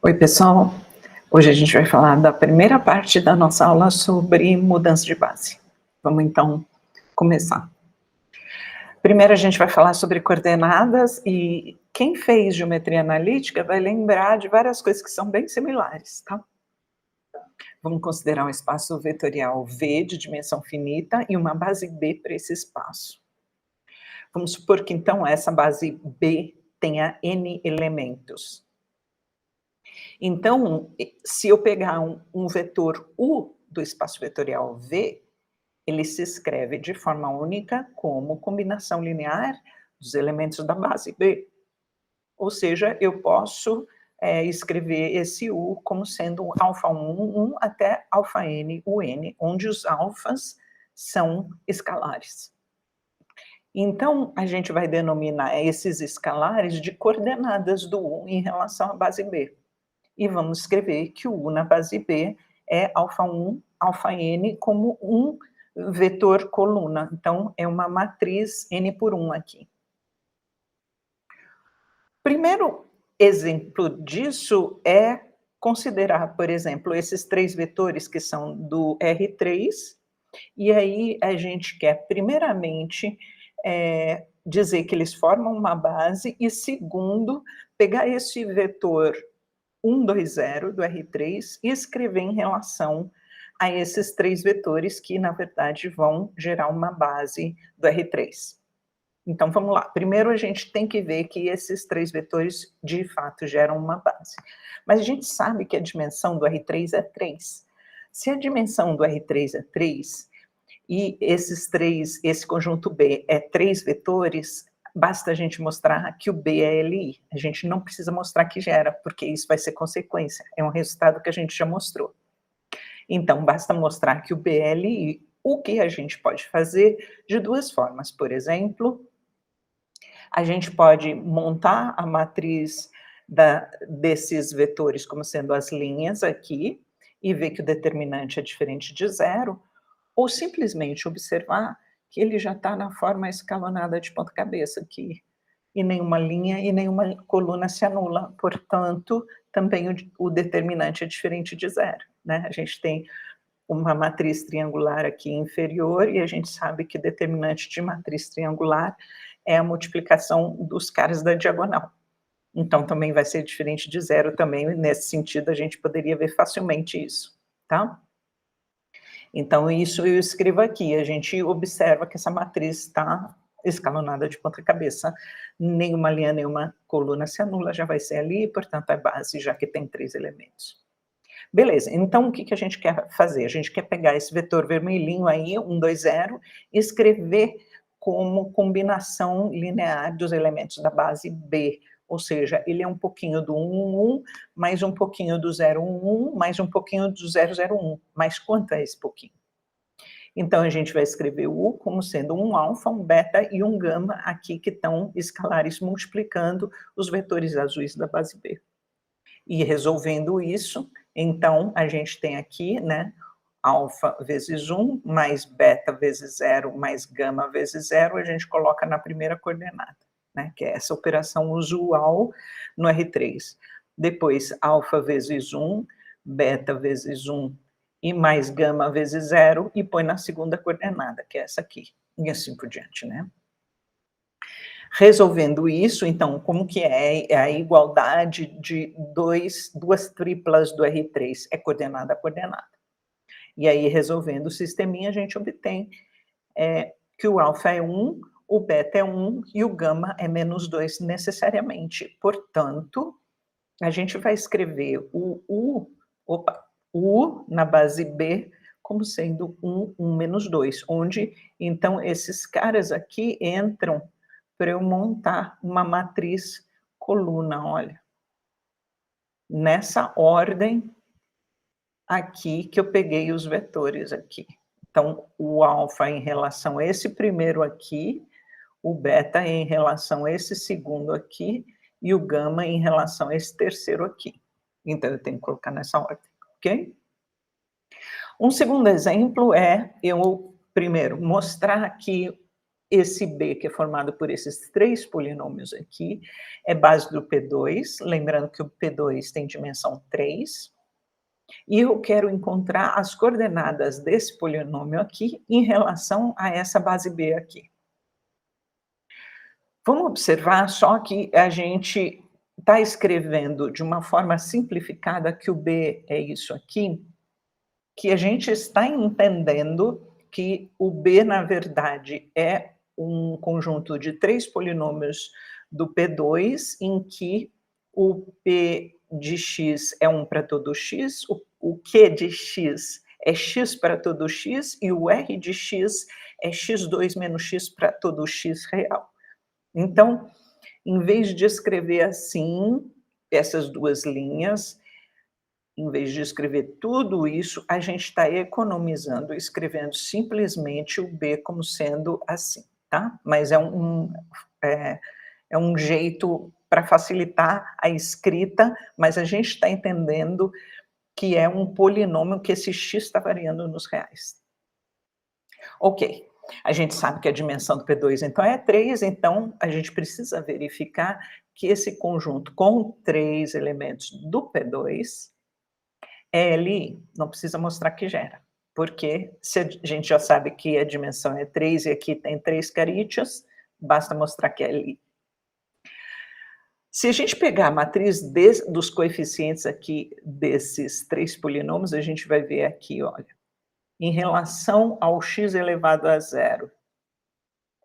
Oi, pessoal. Hoje a gente vai falar da primeira parte da nossa aula sobre mudança de base. Vamos então começar. Primeiro a gente vai falar sobre coordenadas e quem fez geometria analítica vai lembrar de várias coisas que são bem similares, tá? Vamos considerar um espaço vetorial V de dimensão finita e uma base B para esse espaço. Vamos supor que então essa base B tenha N elementos. Então, se eu pegar um vetor U do espaço vetorial V, ele se escreve de forma única como combinação linear dos elementos da base B. Ou seja, eu posso escrever esse U como sendo α1, 1 até αn, UN, onde os alfas são escalares. Então, a gente vai denominar esses escalares de coordenadas do U em relação à base B. E vamos escrever que o U na base B é α1, αn como um vetor coluna. Então, é uma matriz n por 1 aqui. Primeiro exemplo disso é considerar, por exemplo, esses três vetores que são do R3, e aí a gente quer, primeiramente, dizer que eles formam uma base, e segundo, pegar esse vetor 1, 2, 0 do R3 e escrever em relação a esses três vetores que, na verdade, vão gerar uma base do R3. Então, vamos lá. Primeiro, a gente tem que ver que esses três vetores, de fato, geram uma base. Mas a gente sabe que a dimensão do R3 é 3. Se a dimensão do R3 é 3, e esse conjunto B é 3 vetores, basta a gente mostrar que o B é LI. A gente não precisa mostrar que gera, porque isso vai ser consequência. É um resultado que a gente já mostrou. Então, basta mostrar que o B é LI. O que a gente pode fazer de duas formas. Por exemplo, a gente pode montar a matriz desses vetores como sendo as linhas aqui, e ver que o determinante é diferente de 0, ou simplesmente observar que ele já está na forma escalonada de ponta-cabeça aqui, e nenhuma linha e nenhuma coluna se anula, portanto, também o determinante é diferente de 0, né? A gente tem uma matriz triangular aqui inferior, e a gente sabe que determinante de matriz triangular é a multiplicação dos caras da diagonal. Então, também vai ser diferente de 0 também, nesse sentido, a gente poderia ver facilmente isso, tá? Então, isso eu escrevo aqui, a gente observa que essa matriz está escalonada de ponta cabeça, nenhuma linha, nenhuma coluna se anula, já vai ser ali, portanto, é base, já que tem 3 elementos. Beleza, então o que a gente quer fazer? A gente quer pegar esse vetor vermelhinho aí, 1, 2, 0, e escrever como combinação linear dos elementos da base B, ou seja, ele é um pouquinho do 1, 1, 1, mais um pouquinho do 0, 1, 1, mais um pouquinho do 0, 0, 1. Mas quanto é esse pouquinho? Então, a gente vai escrever o U como sendo um alfa, um beta e um gama aqui, que estão escalares multiplicando os vetores azuis da base B. E resolvendo isso, então, a gente tem aqui, né, alfa vezes 1, mais beta vezes 0, mais gama vezes 0, a gente coloca na primeira coordenada, né, que é essa operação usual no R3. Depois, alfa vezes 1, beta vezes 1 e mais gama vezes 0, e põe na segunda coordenada, que é essa aqui, e assim por diante, né. Resolvendo isso, então, como que é a igualdade de duas triplas do R3? É coordenada a coordenada. E aí, resolvendo o sisteminha, a gente obtém que o alfa é 1, o beta é 1 e o gama é menos 2 necessariamente. Portanto, a gente vai escrever o U na base B como sendo 1, 1 menos 2, onde, então, esses caras aqui entram para eu montar uma matriz coluna, olha. Nessa ordem aqui que eu peguei os vetores aqui. Então, o alfa em relação a esse primeiro aqui, o beta em relação a esse segundo aqui, e o gama em relação a esse terceiro aqui. Então, eu tenho que colocar nessa ordem, ok? Um segundo exemplo é eu, primeiro, mostrar que esse B, que é formado por esses 3 polinômios aqui, é base do P2, lembrando que o P2 tem dimensão 3, e eu quero encontrar as coordenadas desse polinômio aqui em relação a essa base B aqui. Vamos observar só que a gente está escrevendo de uma forma simplificada que o B é isso aqui, que a gente está entendendo que o B, na verdade, é um conjunto de 3 polinômios do P2, em que o P de x é 1 para todo x, o Q de x é x para todo x, e o R de x é x2 menos x para todo x real. Então, em vez de escrever assim, essas 2 linhas, em vez de escrever tudo isso, a gente está economizando, escrevendo simplesmente o B como sendo assim, tá? Mas é um jeito para facilitar a escrita, mas a gente está entendendo que é um polinômio que esse x está variando nos reais. Ok, a gente sabe que a dimensão do P2 então é 3, então a gente precisa verificar que esse conjunto com 3 elementos do P2, L, não precisa mostrar que gera, porque se a gente já sabe que a dimensão é 3 e aqui tem 3 carítios, basta mostrar que é Li. Se a gente pegar a matriz dos coeficientes aqui desses 3 polinômios, a gente vai ver aqui, olha, em relação ao x elevado a 0,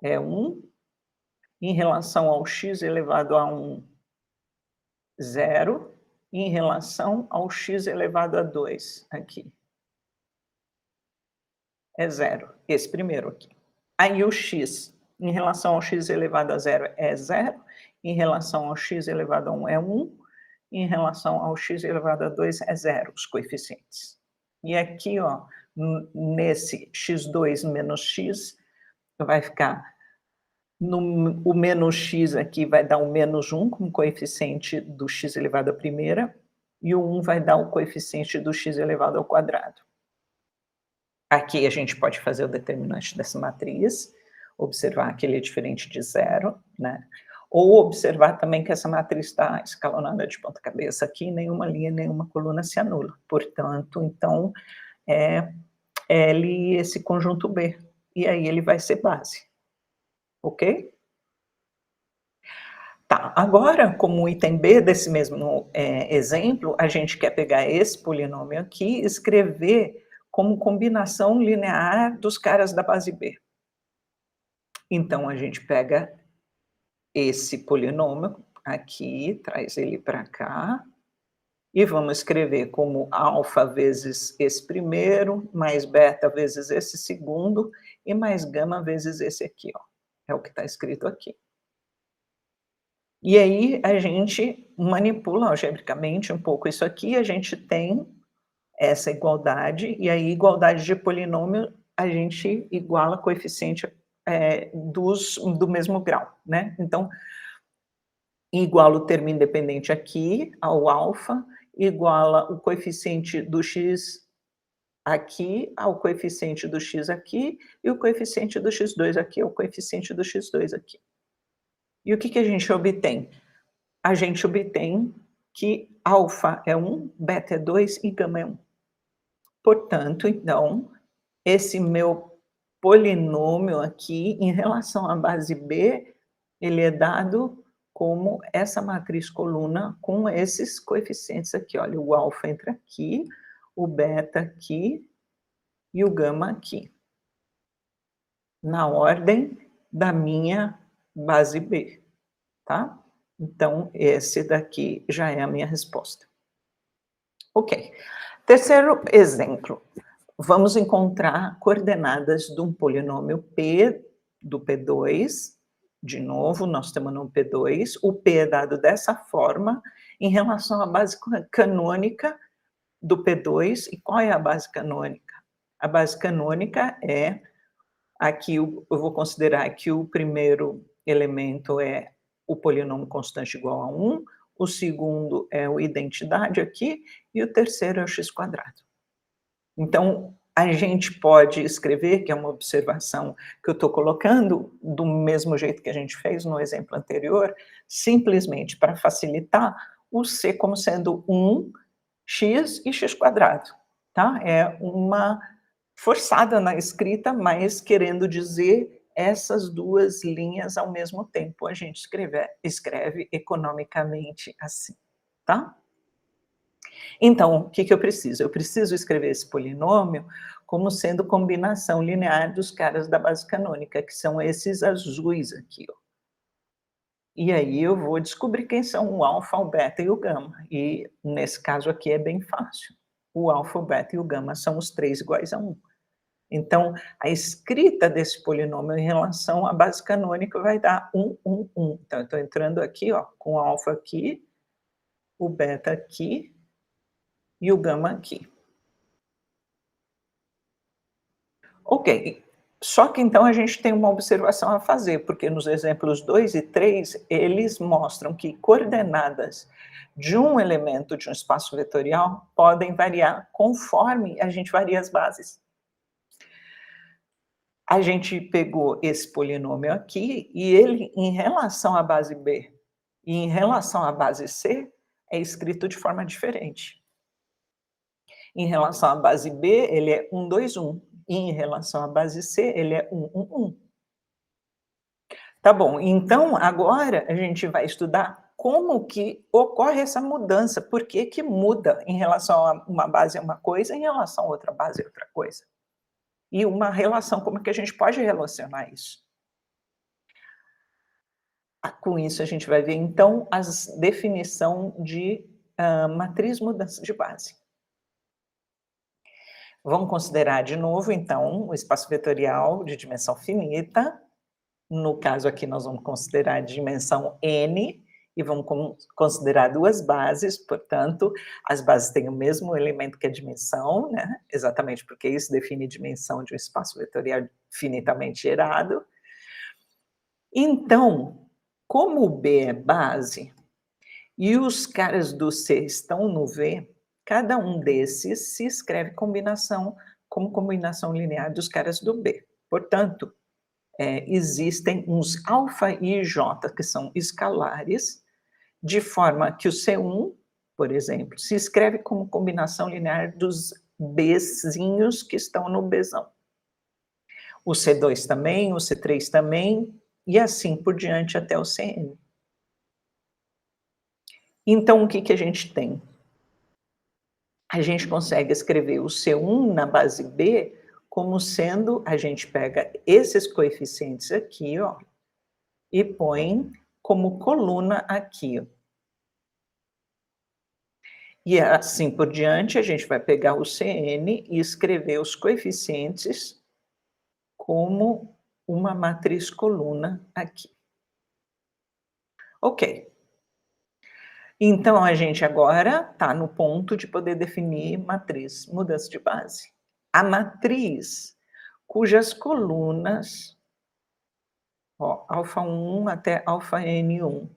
é 1, em relação ao x elevado a 1, 0, e em relação ao x elevado a 2, aqui, é 0, esse primeiro aqui. Aí o x, em relação ao x elevado a 0 é 0, em relação ao x elevado a 1 é 1, em relação ao x elevado a 2 é 0, os coeficientes. E aqui, ó, nesse x2 menos x, vai ficar, o menos x aqui vai dar o menos 1 como coeficiente do x elevado à primeira, e o 1 vai dar o coeficiente do x elevado ao quadrado. Aqui a gente pode fazer o determinante dessa matriz, observar que ele é diferente de 0, né? Ou observar também que essa matriz está escalonada de ponta cabeça aqui, nenhuma linha, nenhuma coluna se anula. Portanto, então, é L esse conjunto B, e aí ele vai ser base. Ok? Tá, agora, como item B desse mesmo exemplo, a gente quer pegar esse polinômio aqui e escrever como combinação linear dos caras da base B. Então, a gente pega esse polinômio aqui, traz ele para cá, e vamos escrever como alfa vezes esse primeiro, mais beta vezes esse segundo, e mais gama vezes esse aqui, ó. É o que está escrito aqui. E aí a gente manipula algebricamente um pouco isso aqui, a gente tem essa igualdade, e aí igualdade de polinômio a gente iguala coeficiente do mesmo grau, né? Então, iguala o termo independente aqui ao alfa, iguala o coeficiente do x aqui ao coeficiente do x aqui, e o coeficiente do x2 aqui ao coeficiente do x2 aqui. E o que a gente obtém? A gente obtém que alfa é 1, beta é 2 e gama é 1. Portanto, então, esse meu polinômio aqui, em relação à base B, ele é dado como essa matriz coluna com esses coeficientes aqui. Olha, o alfa entra aqui, o beta aqui e o gama aqui, na ordem da minha base B, tá? Então, esse daqui já é a minha resposta. Ok. Terceiro exemplo. Vamos encontrar coordenadas de um polinômio P do P2. De novo, nós estamos no P2. O P é dado dessa forma em relação à base canônica do P2. E qual é a base canônica? A base canônica é, aqui eu vou considerar que o primeiro elemento é o polinômio constante igual a 1, o segundo é o identidade aqui, e o terceiro é o x². Então, A gente pode escrever, que é uma observação que eu estou colocando, do mesmo jeito que a gente fez no exemplo anterior, simplesmente para facilitar, o C como sendo 1, x e x², tá? É uma forçada na escrita, mas querendo dizer essas 2 linhas ao mesmo tempo. A gente escreve economicamente assim, tá? Então, o que que eu preciso? Eu preciso escrever esse polinômio como sendo combinação linear dos caras da base canônica, que são esses azuis aqui, ó. E aí eu vou descobrir quem são o alfa, o beta e o gama. E nesse caso aqui é bem fácil. O alfa, o beta e o gama são os 3 iguais a 1. Então, a escrita desse polinômio em relação à base canônica vai dar 1, 1, 1. Então, eu estou entrando aqui, ó, com o alfa aqui, o beta aqui e o gama aqui. Ok. Só que então a gente tem uma observação a fazer, porque nos exemplos 2 e 3, eles mostram que coordenadas de um elemento de um espaço vetorial podem variar conforme a gente varia as bases. A gente pegou esse polinômio aqui e ele, em relação à base B e em relação à base C, é escrito de forma diferente. Em relação à base B, ele é 1, 2, 1. E em relação à base C, ele é 1, 1, 1. Tá bom, então agora a gente vai estudar como que ocorre essa mudança, por que que muda em relação a uma base é uma coisa, em relação a outra base é outra coisa. E uma relação, como que a gente pode relacionar isso? Com isso a gente vai ver então as definição de matriz mudança de base. Vamos considerar de novo então o espaço vetorial de dimensão finita. No caso aqui nós vamos considerar a dimensão n, e vamos considerar 2 bases, portanto, as bases têm o mesmo elemento que a dimensão, né, exatamente porque isso define dimensão de um espaço vetorial finitamente gerado. Então, como o B é base, e os caras do C estão no V, cada um desses se escreve como combinação linear dos caras do B. Portanto, existem uns alfa e j, que são escalares, de forma que o C1, por exemplo, se escreve como combinação linear dos Bzinhos que estão no Bzão. O C2 também, o C3 também, e assim por diante até o Cn. Então, o que que a gente tem? A gente consegue escrever o C1 na base B como sendo, a gente pega esses coeficientes aqui, ó, e põe como coluna aqui, ó. E assim por diante, a gente vai pegar o Cn e escrever os coeficientes como uma matriz coluna aqui. Ok. Então, a gente agora está no ponto de poder definir matriz mudança de base. A matriz cujas colunas, ó, alfa1 até alfa n1,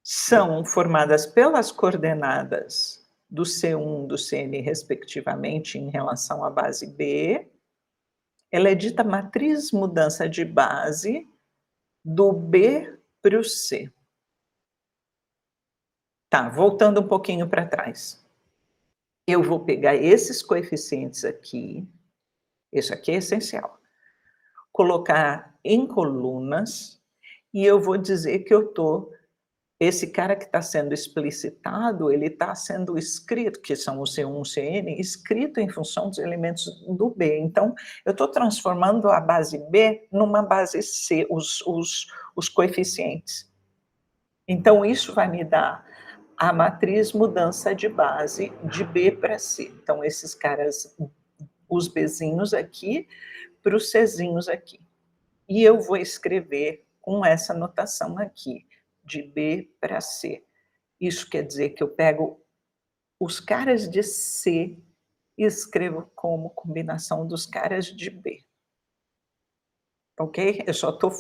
são formadas pelas coordenadas do C1, do Cn, respectivamente, em relação à base B. Ela é dita matriz mudança de base do B para o C. Tá, voltando um pouquinho para trás. Eu vou pegar esses coeficientes aqui, isso aqui é essencial, colocar em colunas, e eu vou dizer que eu estou esse cara que está sendo explicitado, ele está sendo escrito, que são o C1, o Cn, escrito em função dos elementos do B. Então, eu estou transformando a base B numa base C, os coeficientes. Então, isso vai me dar a matriz mudança de base de B para C. Então, esses caras, os Bzinhos aqui, para os Czinhos aqui. E eu vou escrever com essa notação aqui, de B para C. Isso quer dizer que eu pego os caras de C e escrevo como combinação dos caras de B. Ok? Eu só estou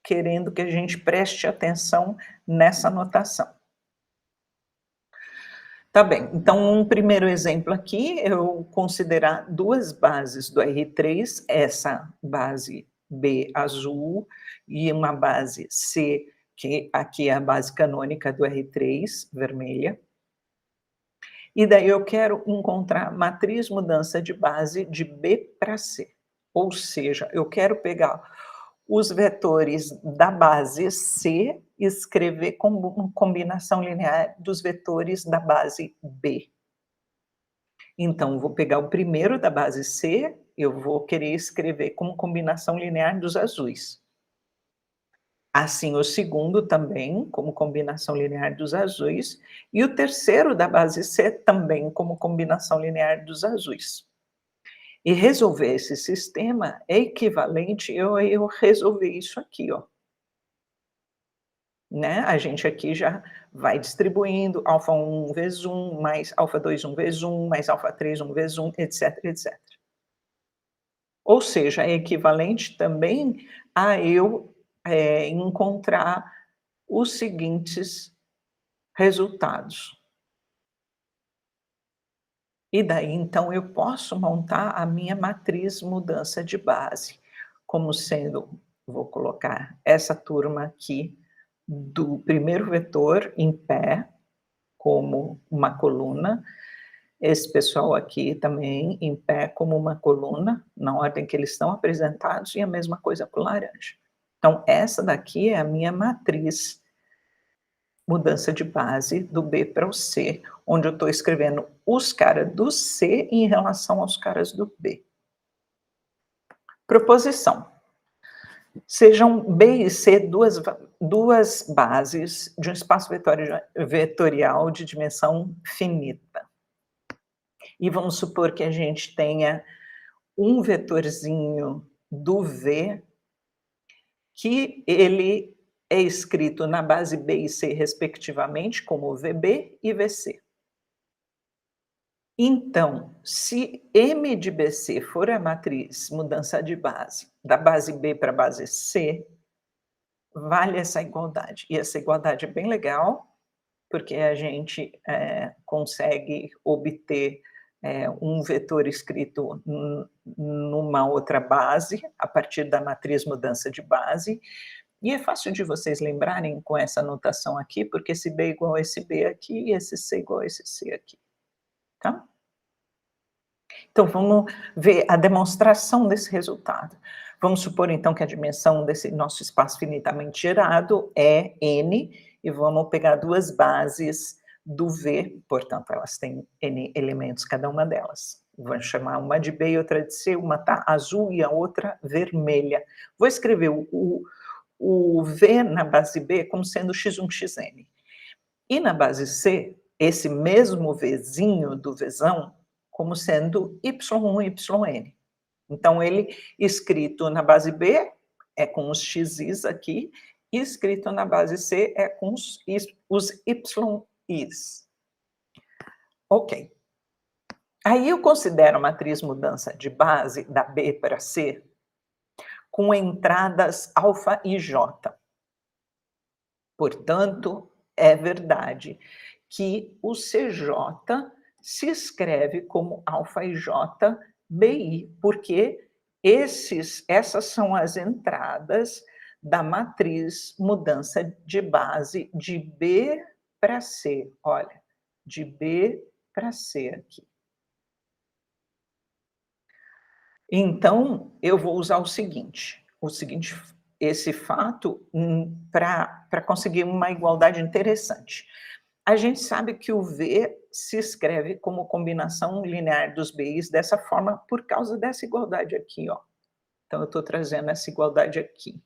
querendo que a gente preste atenção nessa notação. Tá bem, então um primeiro exemplo aqui, eu considerar 2 bases do R3, essa base B azul e uma base C, que aqui é a base canônica do R3, vermelha. E daí eu quero encontrar matriz mudança de base de B para C. Ou seja, eu quero pegar os vetores da base C e escrever como combinação linear dos vetores da base B. Então, vou pegar o primeiro da base C, eu vou querer escrever como combinação linear dos azuis. Assim, o segundo também, como combinação linear dos azuis, e o terceiro da base C também como combinação linear dos azuis. E resolver esse sistema é equivalente eu resolver isso aqui, ó. Né, a gente aqui já vai distribuindo alfa 1 vezes 1, mais alfa 2, 1 vezes 1, mais alfa 3, 1 vezes 1, etc, etc. Ou seja, é equivalente também a eu, encontrar os seguintes resultados. E daí, então, eu posso montar a minha matriz mudança de base, como sendo, vou colocar essa turma aqui do primeiro vetor em pé, como uma coluna, esse pessoal aqui também em pé como uma coluna, na ordem que eles estão apresentados, e a mesma coisa para o laranja. Então, essa daqui é a minha matriz mudança de base do B para o C, onde eu estou escrevendo os caras do C em relação aos caras do B. Proposição. Sejam B e C duas bases de um espaço vetorial de dimensão finita. E vamos supor que a gente tenha um vetorzinho do V, que ele é escrito na base B e C, respectivamente, como VB e VC. Então, se M de BC for a matriz mudança de base, da base B para a base C, vale essa igualdade. E essa igualdade é bem legal, porque a gente consegue obter um vetor escrito numa outra base, a partir da matriz mudança de base, e é fácil de vocês lembrarem com essa notação aqui, porque esse B é igual a esse B aqui, e esse C é igual a esse C aqui, tá? Então, vamos ver a demonstração desse resultado. Vamos supor, então, que a dimensão desse nosso espaço finitamente gerado é N, e vamos pegar duas bases do V, portanto, elas têm N elementos, cada uma delas. Vamos chamar uma de B e outra de C, uma está azul e a outra vermelha. Vou escrever o V na base B como sendo x1, xn. E na base C, esse mesmo Vzinho do Vzão, como sendo y1, yn. Então, ele escrito na base B é com os xis aqui, e escrito na base C é com os yis. Ok. Aí eu considero a matriz mudança de base da B para C com entradas alfa e jota. Portanto, é verdade que o CJ se escreve como alfa e J BI, porque essas são as entradas da matriz mudança de base de B para C. Olha, de B para C aqui. Então, eu vou usar esse fato para conseguir uma igualdade interessante. A gente sabe que o V se escreve como combinação linear dos B's dessa forma por causa dessa igualdade aqui, ó. Então, eu estou trazendo essa igualdade aqui.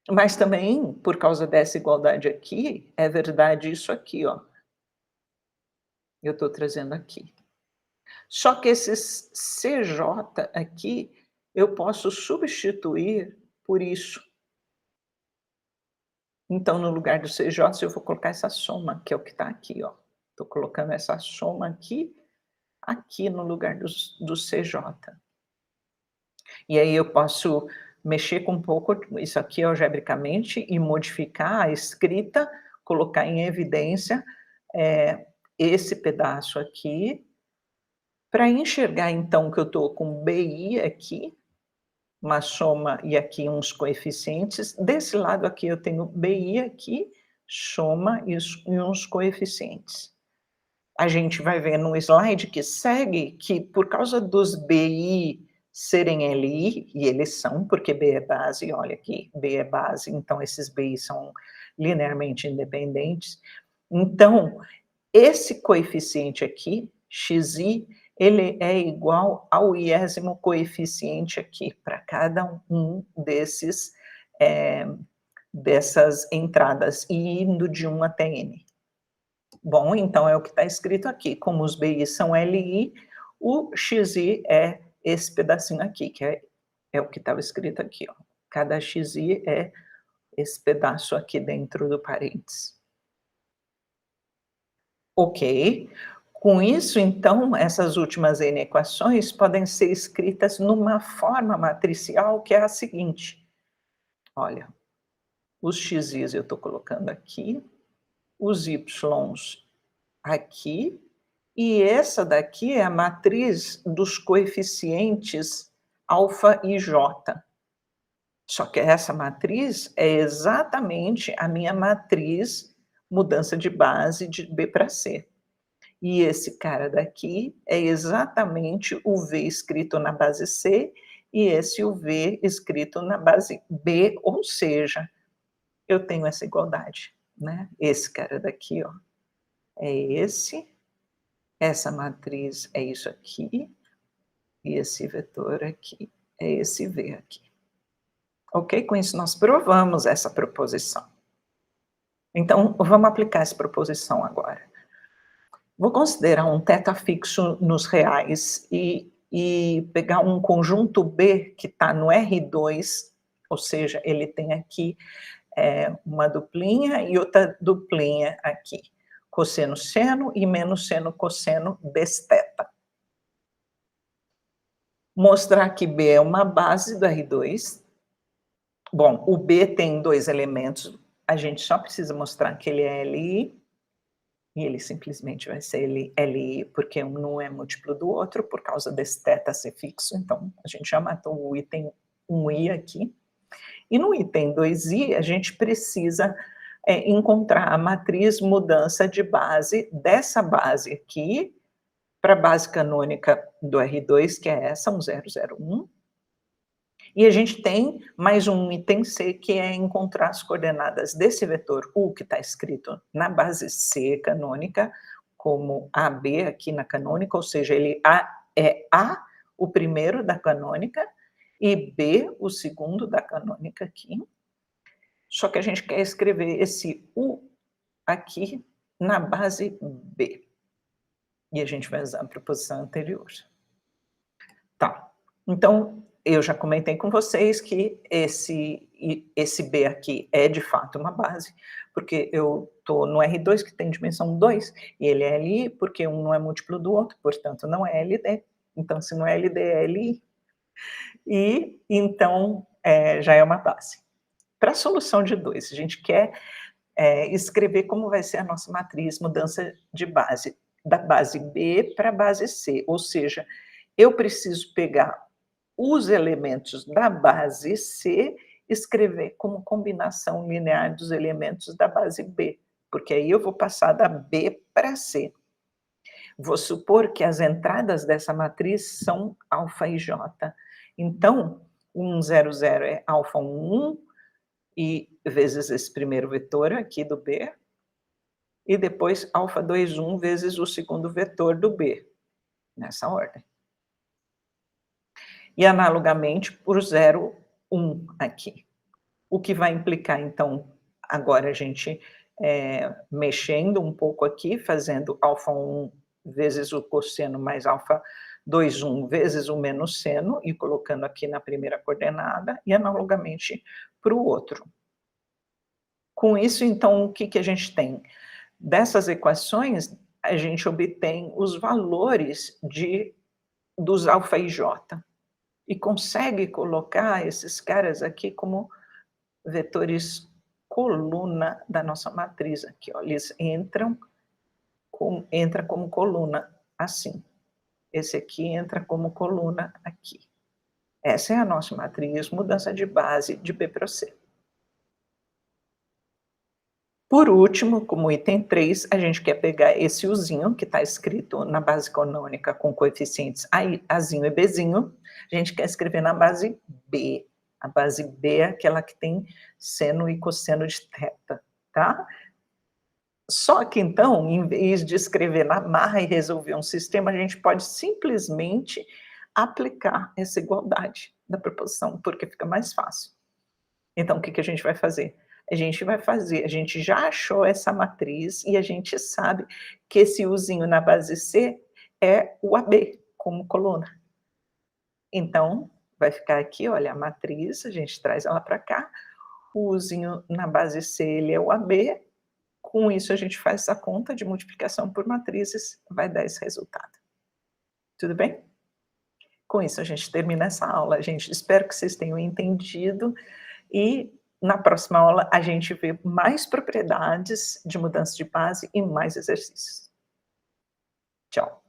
Mas também, por causa dessa igualdade aqui, é verdade isso aqui, ó. Eu estou trazendo aqui. Só que esses CJ aqui, eu posso substituir por isso. Então, no lugar do CJ, eu vou colocar essa soma, que é o que está aqui, ó. Estou colocando essa soma aqui no lugar do CJ. E aí eu posso mexer com um pouco isso aqui algebricamente e modificar a escrita, colocar em evidência esse pedaço aqui, para enxergar então que eu estou com BI aqui, uma soma e aqui uns coeficientes, desse lado aqui eu tenho BI aqui, soma e uns coeficientes. A gente vai ver no slide que segue que por causa dos BI serem LI, e eles são, porque B é base, olha aqui, B é base, então esses BI são linearmente independentes. Então, esse coeficiente aqui, xi, ele é igual ao iésimo coeficiente aqui, para cada um desses, dessas entradas, e indo de 1 até n. Bom, então é o que está escrito aqui, como os BI são LI, o xi é esse pedacinho aqui, que é o que estava escrito aqui, ó. Cada xi é esse pedaço aqui dentro do parênteses. Ok. Com isso, então, essas últimas n equações podem ser escritas numa forma matricial que é a seguinte. Olha, os xis eu estou colocando aqui, os ys aqui, e essa daqui é a matriz dos coeficientes alfa e jota. Só que essa matriz é exatamente a minha matriz mudança de base de B para C. E esse cara daqui é exatamente o V escrito na base C e esse o V escrito na base B, ou seja, eu tenho essa igualdade, né? Esse cara daqui, ó, é esse, essa matriz é isso aqui, e esse vetor aqui é esse V aqui. Ok? Com isso nós provamos essa proposição. Então, vamos aplicar essa proposição agora. Vou considerar um θ fixo nos reais e pegar um conjunto B que está no R2, ou seja, ele tem aqui uma duplinha e outra duplinha aqui, cosseno seno e menos seno cosseno desteta. Mostrar que B é uma base do R2. Bom, o B tem 2 elementos, a gente só precisa mostrar que ele é LI, e ele simplesmente vai ser LI, porque um não é múltiplo do outro, por causa desse θ ser fixo, então a gente já matou o item 1i aqui. E no item 2i, a gente precisa encontrar a matriz mudança de base dessa base aqui, para a base canônica do R2, que é essa, 1001, e a gente tem mais um item C, que é encontrar as coordenadas desse vetor U, que está escrito na base C canônica, como AB aqui na canônica, ou seja, ele é A, o primeiro da canônica, e B, o segundo da canônica aqui. Só que a gente quer escrever esse U aqui na base B. E a gente vai usar a proposição anterior. Tá, então eu já comentei com vocês que esse B aqui é de fato uma base, porque eu estou no R2 que tem dimensão 2, e ele é LI porque um não é múltiplo do outro, portanto não é LD, então se não é LD é LI, e então já é uma base. Para a solução de 2, a gente quer escrever como vai ser a nossa matriz mudança de base, da base B para a base C, ou seja, eu preciso pegar os elementos da base C, escrever como combinação linear dos elementos da base B, porque aí eu vou passar da B para C. Vou supor que as entradas dessa matriz são alfa e jota. Então, 1, 0, 0 é alfa 1, e vezes esse primeiro vetor aqui do B, e depois alfa 2, 1 vezes o segundo vetor do B, nessa ordem. E analogamente por 0, 1 aqui. O que vai implicar, então, agora a gente mexendo um pouco aqui, fazendo alfa 1 vezes o cosseno mais alfa 2, 1 vezes o menos seno, e colocando aqui na primeira coordenada, e analogamente para o outro. Com isso, então, o que a gente tem? Dessas equações, a gente obtém os valores dos alfa e jota, e consegue colocar esses caras aqui como vetores coluna da nossa matriz aqui, ó. Eles entram entra como coluna, assim. Esse aqui entra como coluna aqui. Essa é a nossa matriz mudança de base de B para C. Por último, como item 3, a gente quer pegar esse Uzinho, que está escrito na base canônica com coeficientes Azinho e Bzinho, a gente quer escrever na base B. A base B é aquela que tem seno e cosseno de θ, tá? Só que então, em vez de escrever na marra e resolver um sistema, a gente pode simplesmente aplicar essa igualdade da proposição, porque fica mais fácil. Então, o que que a gente vai fazer? A gente já achou essa matriz e a gente sabe que esse Uzinho na base C é o AB, como coluna. Então, vai ficar aqui, olha, a matriz, a gente traz ela para cá, o Uzinho na base C, ele é o AB, com isso a gente faz essa conta de multiplicação por matrizes, vai dar esse resultado. Tudo bem? Com isso a gente termina essa aula, gente. Espero que vocês tenham entendido e na próxima aula a gente vê mais propriedades de mudança de base e mais exercícios. Tchau.